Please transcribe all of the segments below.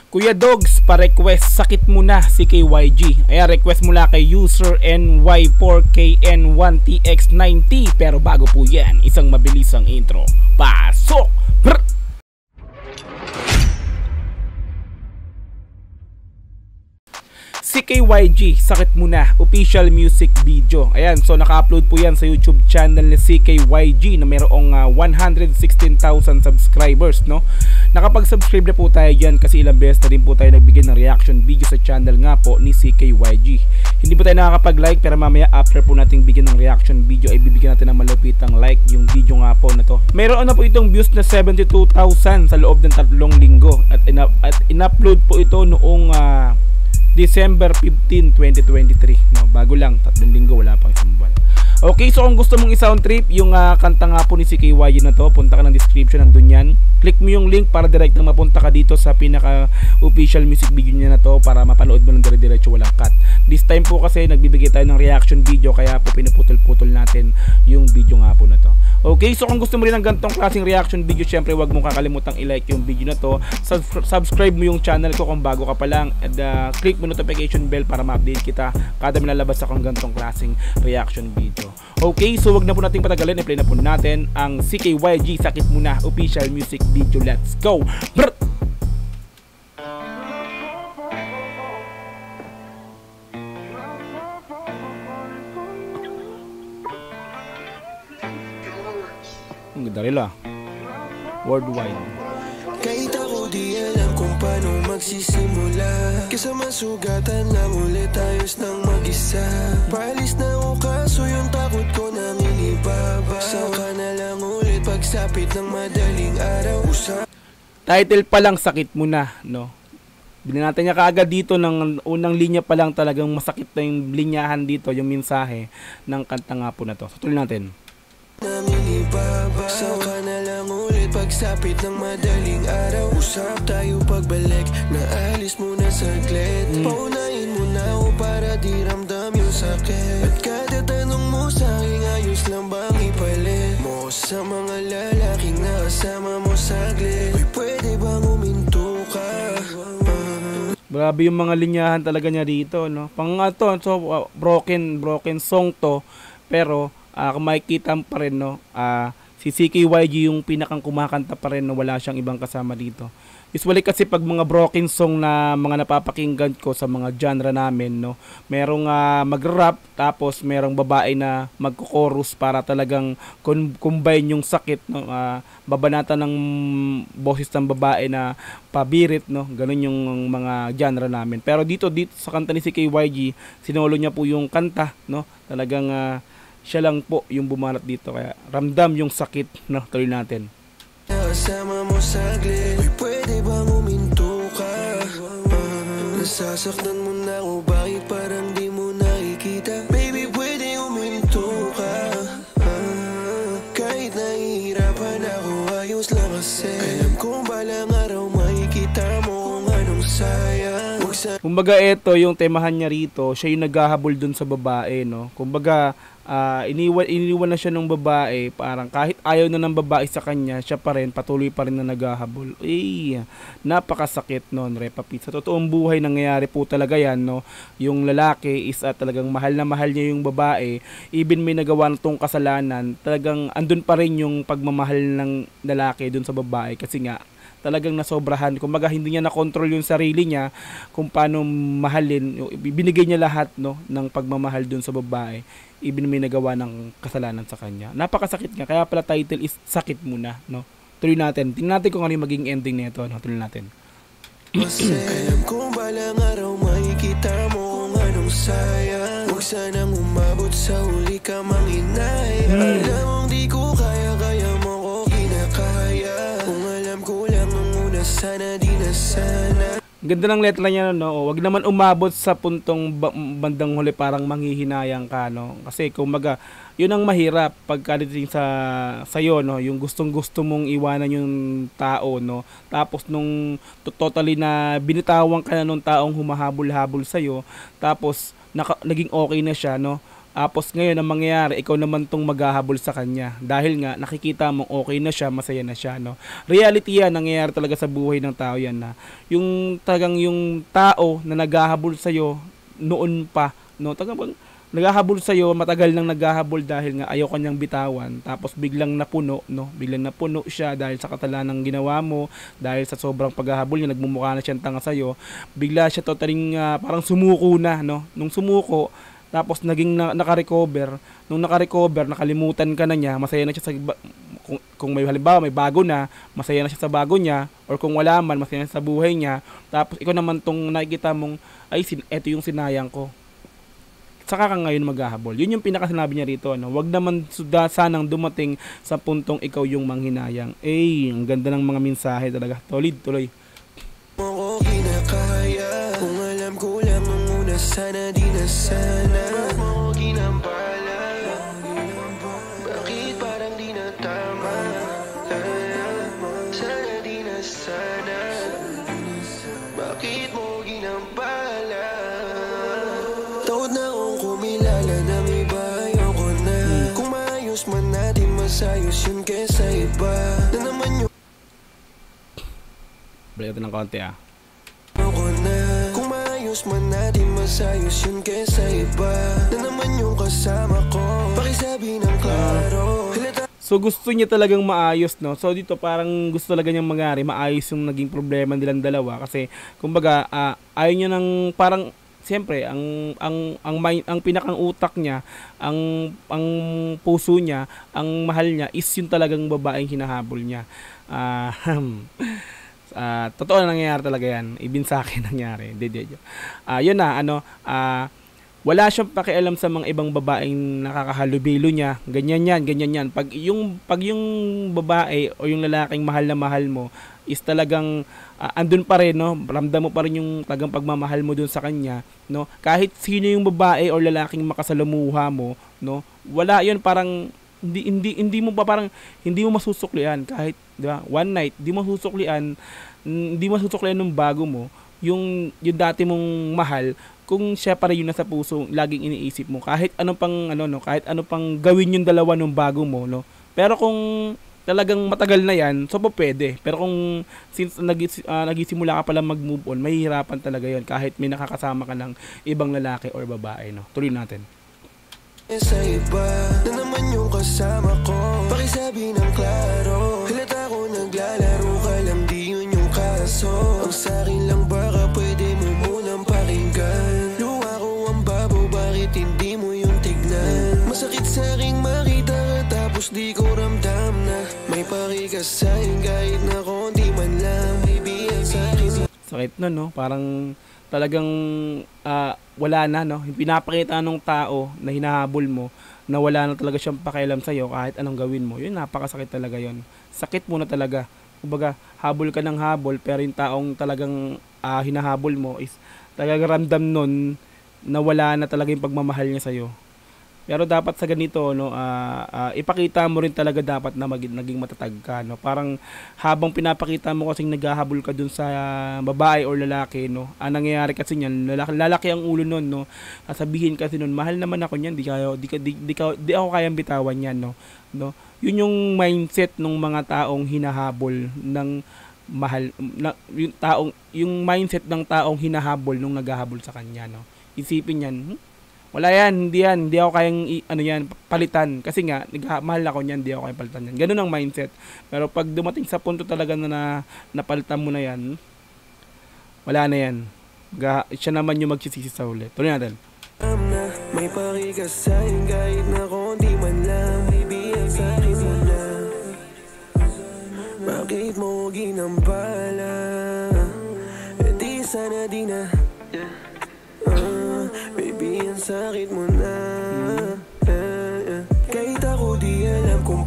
Kuya Dogs, pa-request sakit mo na si KYG. Ayan, request mula kay user NY4KN1TX90. Pero bago po yan, isang mabilisang intro. Pasok! Brr! Si KYG, sakit mo na, official music video. Ayan, so naka-upload po yan sa YouTube channel ni si KYG na mayroong 116,000 subscribers, no? Nakapag-subscribe na po tayo dyan kasi ilang beses na rin po tayo nagbigay ng reaction video sa channel nga po ni si KYG. Hindi po tayo nakakapag-like pero mamaya after po nating bigyan ng reaction video ay bibigyan natin ng malupitang like yung video nga po na to. Mayroon na po itong views na 72,000 sa loob ng 3 linggo at in-upload po ito noong December 15, 2023, no? Bago lang, 3 linggo, wala pang isang buwan. Okay, so kung gusto mong i-sound trip yung kanta nga po ni si KYG na to, punta ka ng description, nandun yan. Click mo yung link para direct na mapunta ka dito sa pinaka official music video niya na to para mapanood mo ng dire-diretso, walang cut. This time po kasi nagbibigay tayo ng reaction video kaya po pinuputol-putol natin yung video nga po na to. Okay, so kung gusto mo rin ng ganitong klaseng reaction video, syempre wag mong kakalimutang i-like yung video na to. Subscribe mo yung channel ko kung bago ka pa lang at click mo notification bell para ma-update kita kada may lalabas akong ganitong klaseng reaction video. Okay, so wag na po nating patagalin, i-play na po natin ang CKYG Sakit Muna official music video. Let's go! Brr! Ang ganda rin lah. Worldwide. Kahit ako di alam kung paano magsisimula, kesa masugatan lang ulit ayos ng mag-isa. Palis na ako kaso yung takot ko nang inibaba. Saka na lang ulit pagsapit ng madaling araw. Title pa lang sakit mo na, no? Binanatan niya kaagad dito ng unang linya pa lang, talagang masakit na yung linyahan dito, yung mensahe ng kanta nga po na to. So tuloy natin. Saka na lang ulit pagsapit ng madaling araw. Usap tayo pagbalik, naalis mo na saglit. Paunahin mo na ako para di ramdam yung sakit. At kada tanong mo sa'king ayos lang bang ipalit mo sa mga lalaking nakasama mo saglit. Uy, pwede bang uminto ka? Grabe yung mga linyahan talaga niya dito, no? To, so broken song to, pero kung makikita pa rin, no, si CKYG yung pinakang kumakanta pa rin, no, wala siyang ibang kasama dito. Usually kasi pag mga broken song na mga napapakinggan ko sa mga genre namin, no, merong mag-rap tapos merong babae na magko-chorus para talagang combine yung sakit, no, babanatan ng boses ng babae na pabirit, no, ganun yung mga genre namin. Pero dito sa kanta ni CKYG, sinolo niya po yung kanta, no, talagang siya lang po yung bumanat dito kaya ramdam yung sakit, no? Tuloy natin. Nasama mo saglit, uy, pwede bang uminto ka? Nasasaktan mo na ako, bakit parang di mo nakikita? Baby, pwede uminto ka. Kahit nahihirapan ako, ayos lang kasi alam kong balang araw makikita mo kung anong sayang. Kumbaga ito yung temahan niya rito, siya yung naghahabol dun sa babae, no? Kumbaga iniwan na siya ng babae, parang kahit ayaw na ng babae sa kanya, siya pa rin, patuloy pa rin na naghahabol. Napakasakit nun, Repapit. Sa totoong buhay nangyayari po talaga yan, no? Yung lalaki is talagang mahal na mahal niya yung babae, even may nagawa na tong kasalanan, talagang andun pa rin yung pagmamahal ng lalaki dun sa babae kasi nga talagang nasobrahan. Kumbaga hindi niya na-control yung sarili niya kung paano mahalin. Binigay niya lahat, no, ng pagmamahal dun sa babae, even may nagawa ng kasalanan sa kanya. Napakasakit nga. Kaya pala title is Sakit Muna, no? Tuloy natin. Tingnan natin kung ano yung maging ending nito, no? Tuloy natin. Kasi alam kong balang araw makikita mo kung anong sayang. Huwag sanang umabot sa huli ka mang inay. Alam mong di ko kaya mo ko kinakaya. Kung alam ko lang ang una, sana di na sana. Ganda ng letra niya, no? Wag naman umabot sa puntong bandang huli parang manghihinayang ka, no? Kasi kumbaga, yun ang mahirap pagkadating sa sayo, no? Yung gustong-gusto mong iwanan yung tao, no? Tapos nung totally na binitawan ka na nung taong humahabol-habol sa'yo, tapos naging okay na siya, no? Tapos ngayon ang mangyayari, ikaw naman tong maghahabol sa kanya. Dahil nga nakikita mong okay na siya, masaya na siya, no. Reality yan, nangyayari talaga sa buhay ng tao yan, na yung talagang yung tao na naghahabol sa iyo noon pa, no, talagang naghahabol sa iyo, matagal nang naghahabol dahil nga ayaw kanyang bitawan, tapos biglang napuno, no, biglang napuno siya dahil sa katalanang ginawa mo, dahil sa sobrang paghahabol niya, nagmumukha na siyang tanga sa iyo, bigla siya totaling parang sumuko na, no. Nung sumuko, tapos naging naka-recover. Nung naka-recover, nakalimutan ka na niya, masaya na siya sa kung may halimbawa may bago na, masaya na siya sa bago niya, or kung wala man, masaya na sa buhay niya. Tapos ikaw naman tong nakikita mong ay eto yung sinayang ko. Saka ka ngayon maghahabol. Yun yung pinakasinabi niya rito, no. Wag naman sanang dumating sa puntong ikaw yung manghinayang. Ang ganda ng mga mensahe talaga. Tuloy. Mo ko kinakaya, kung alam ko lang nung una, sana di na sana. Bakit mo ko ginampala? Bakit parang di na tama? Sana di na sana. Bakit mo ko ginampala? Taod na akong kumilala ng iba, ayoko na. Kung maayos man natin, masayos yun kesa iba. Na naman yung balik natin ng konti kung maayos man natin, masayos yun kesa iba. Na naman yung kasama ko, pakisabi ng klaro. So gusto niya talagang maayos, no. So dito parang gusto talaga niyang mangyari maayos yung naging problema nilang dalawa, kasi kumbaga ayaw niya ng parang siyempre ang pinakang utak niya, ang puso niya, ang mahal niya is yung talagang babaeng hinahabol niya. Totoo na nangyayari talaga yan. Even sa akin nangyari. Yun na, wala siyang pakialam sa mga ibang babaeng nakakahalubilo niya. Ganyan yan. Pag yung babae o yung lalaking mahal na mahal mo is talagang andun pa rin, no? Ramdam mo pa rin yung talagang pagmamahal mo dun sa kanya, no? Kahit sino yung babae o lalaking makasalamuha mo, no? Wala yun, parang hindi mo pa parang hindi mo masusuklian kahit, di ba, one night, hindi mo masusuklian ng bago mo yung dati mong mahal, kung siya pa rin yung nasa puso, laging iniisip mo kahit ano pang gawin yung dalawa ng bago mo, no. Pero kung talagang matagal na yan, so pwede. Pero kung since nagisimula ka pala mag-move on, mahihirapan talaga yon kahit may nakakasama ka ng ibang lalaki or babae, no. Tuloy natin. Sa iba, na naman yung kasama ko, pakisabi ng klaro. Halata ko naglalaro ka lang, di yun yung kaso. Ang sa'kin lang baka pwede mo munang pakinggan. Luha ko ang babaw, bakit hindi mo yung tignan? Masakit sa'king makita ka tapos di ko ramdam na may pakikasahin kahit na konti man lang. Baby, ang sa'kin sakit na, no? Parang talagang wala na, no? Yung pinapakita ng tao na hinahabol mo, na wala na talaga siyang pakialam sa'yo kahit anong gawin mo. Yun, napakasakit talaga yon. Sakit mo na talaga. Kumbaga, habol ka ng habol, pero yung taong talagang hinahabol mo is talagang ramdam nun na wala na talaga yung pagmamahal niya sa'yo. Pero dapat sa ganito, no, ipakita mo rin talaga dapat na naging matatag ka, no. Parang habang pinapakita mo kasing naghahabol ka dun sa babae or lalaki, no, ang nangyayari kasi niyan, lalaki ang ulo nun, no. Sabihin kasi nun, mahal naman ako niyan, di ako kayang bitawan yan, no. Yun yung mindset ng mga taong hinahabol ng mahal, yung mindset ng taong hinahabol nung naghahabol sa kanya, no. Isipin niyan, wala yan, hindi ako kayang palitan, kasi nga mahal ako niyan, hindi ako kayang palitan yan. Ganun ang mindset. Pero pag dumating sa punto talaga na napalitan mo na yan, wala na yan. Siya naman yung magsisisi sa ulit. Tuloy natin. May pakikasahin kahit na konti man lang, baby, ang sa'kin mo na. Bakit mo ginambala? Di sana di na. Baby, ang sakit mo na. Kahit ako di alam kung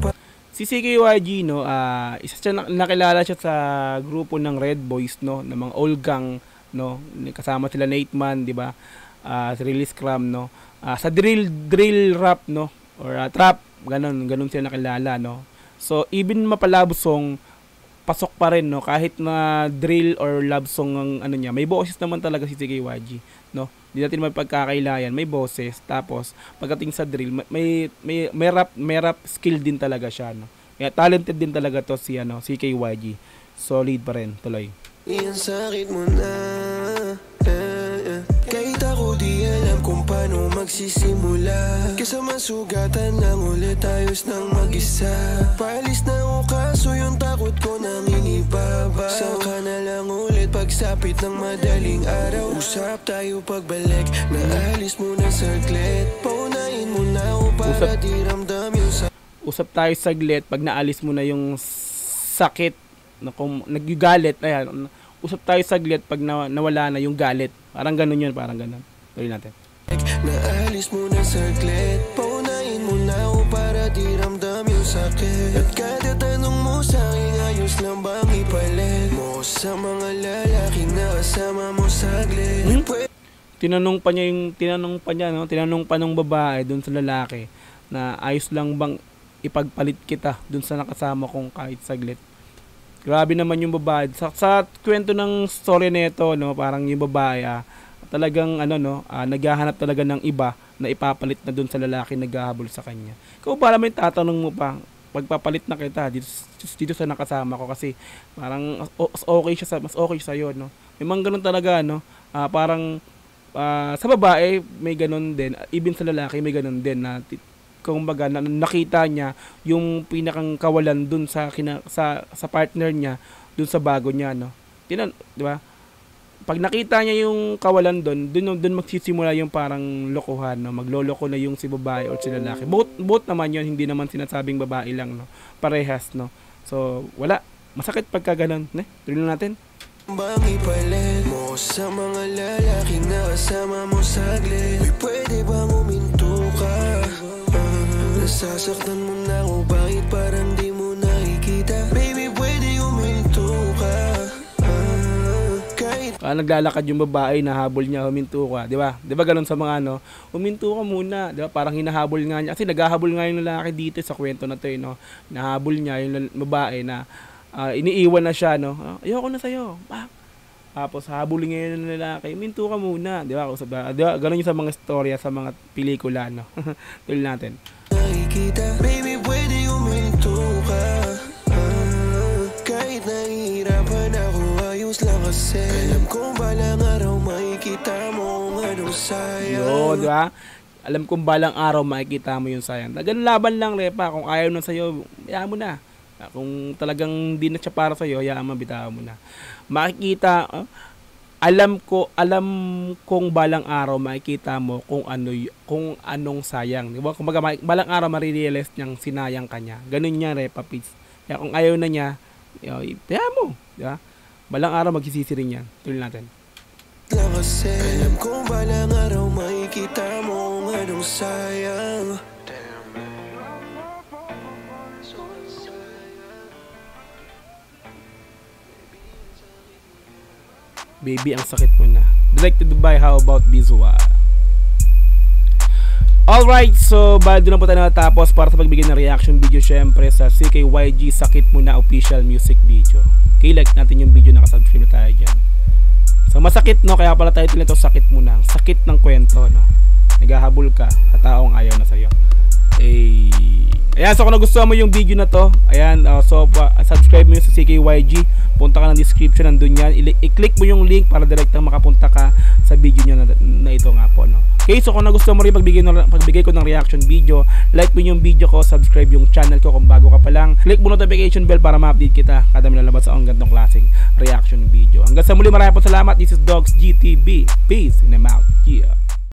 si CKYG, no, isa siya nakilala siya sa grupo ng Red Boys, no, ng mga old gang, no, kasama sila Nate Man, di ba, si Release Cram, no, sa drill rap, no, or trap, ganun sila nakilala, no. So even Mapalabos Song, pasok pa rin, no, kahit na drill or love song ang ano niya, may boses naman talaga si CKYG, no. Hindi natin mapagkakailayan, may boses. Tapos pagdating sa drill, may rap skill din talaga siya, no. Kaya talented din talaga to si CKYG. Solid pa rin, tuloy. Iyan sakit mo na, kahit ako di alam kung paano magsisimula. Kesa masugatan lang ulit, ayos nang mag-isa. Paalis na ako kaso yung takot ko nang inibabaw. Saka na lang ulit pagsapit ng madaling araw. Usap tayo pagbalik, naalis mo na saglit. Paunahin mo na ako para di ramdam yung Usap tayo saglit pag naalis mo na yung sakit na kung nagyugalit. Ayan, usap tayo saglit pag nawala na yung galit. Parang ganun yun, parang ganun. Tuloy natin. Naalis mo na saglit, paunahin mo na ako para di ramdam yung sakit. At kada tanong mo sa'kin, ayos lang bang ipalit mo sa mga lalaki na kasama mo saglit. Tinanong pa nung babae dun sa lalaki na ayos lang bang ipagpalit kita dun sa nakasama kong kahit saglit. Grabe naman yung babae. Sa kwento ng story nito, no, parang yung babae talagang naghahanap talaga ng iba na ipapalit na dun sa lalaki naghahabol sa kanya. Ikaw ba naman tatanong mo pa, pagpapalit na kita dito sa nakasama ko kasi parang mas okay siya sa iyo, no. May mga ganun talaga, no. Parang sa babae may ganun din, even sa lalaki may ganun din na kung baga nakita niya yung pinakang kawalan dun sa partner niya, dun sa bago niya, no. Di ba? Pag nakita niya yung kawalan dun magsisimula yung parang lokohan, no. Magloloko na yung si babae o si lalaki. Both naman yun, hindi naman sinasabing babae lang, no. Parehas, no. So, wala. Masakit pagka ganun, ne? Tuloy natin. Bang ipalit mo sa mga lalaki na kasama mo saglit. Uy, pwede bang uminto ka? Nasasaktan mo na ako, bakit parang di mo nakikita? Baby, pwede uminto ka. Naglalakad yung babae, nahabol niya, huminto ka, di ba? Di ba ganun sa mga huminto ka muna, di ba? Parang hinahabol nga niya. Kasi naghahabol nga yung lalaki dito sa kwento na to, no? Nahabol niya yung babae na iniiwan na siya, no? Ayoko na sa'yo. Tapos habulin ngayon ng lalaki, huminto ka muna, di ba? Ganun yung sa mga storya, sa mga pelikula, no? Tuloy natin. Nakikita, baby, pwede uminto ka. Kahit nahihirapan ako, ayos lang kasi. Alam kong balang araw makikita mo kung anong sayang. Yo, di ba? Alam kong balang araw makikita mo yung sayang. Ganun laban lang, Repa. Kung ayaw na sa'yo, hayaan mo na. Kung talagang di na siya para sa'yo, hayaan mo, bitawan mo na. Makikita, alam kong balang araw makikita mo kung anong sayang, di ba? Kung balang araw marirealize niyang sinayang kanya. Ganun niya, Repa Pits. Kaya kung ayaw na niya, hayaan mo, di ba? Balang araw magsisisi rin yan. Tuloy natin. Kasi alam kong balang araw makikita mo kung anong sayang. Baby, ang sakit mo na. Directed by How About This One. Alright, so bago na po tayo natapos para sa pagbigay ng reaction video syempre sa CKYG Sakit Mo Na official music video. Okay, like natin yung video, nakasubscribe na tayo dyan. So masakit, no, kaya pala tayo nito Sakit Mo Na. Sakit ng kwento, no. Naghahabol ka sa taong ayaw na sa'yo. Ayan, so kung nagustuhan mo yung video na to, ayan, subscribe mo yun sa CKYG. Punta ka ng description, nandun yan. I-click mo yung link para direktang makapunta ka sa video nyo na ito nga po, no. Okay, so kung nagustuhan mo rin pagbigay ko ng reaction video, like mo yung video ko, subscribe yung channel ko kung bago ka pa lang. Click mo notification bell para ma-update kita kada may lalabas sa ganitong klaseng reaction video. Hanggang sa muli, maraming po salamat. This is Dogs GTB. Peace and I'm out.